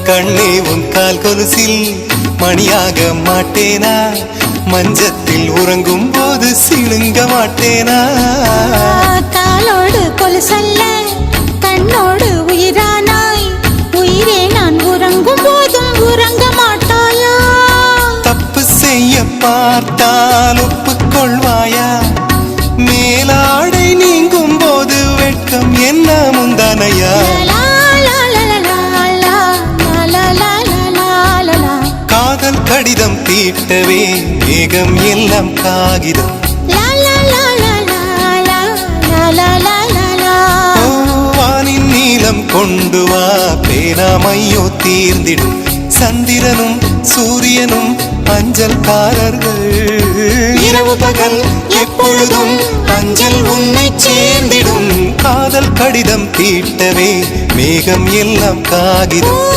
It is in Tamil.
கண்ணே உன் கால் கொலுசில் மணியாக மாட்டேனா, மஞ்சத்தில் உறங்கும் போது சிணுங்க மாட்டேனா. காலோடு கொலுசல்ல கண்ணோடு உயிரானாய், உயிரே நான் உறங்கும் போதும் உறங்க மாட்டாயா. தப்பு செய்ய பார்த்தால் ஒப்புக்கொள்வாயா, மேலாடை நீங்கும் போது வெட்கம் என்ன முந்தானையா. காதல் கடிதம் தீட்டவே மேகம் எல்லாம் காகிதம், வானின் நீளம் கொண்டு வா பேனாமையோ தீர்ந்திடும். சந்திரனும் சூரியனும் அஞ்சல்காரர்கள், இரவு பகல் எப்பொழுதும் அஞ்சல் உன்னை சேர்ந்திடும். காதல் கடிதம் தீட்டவே மேகம் எல்லாம் காகிதம்.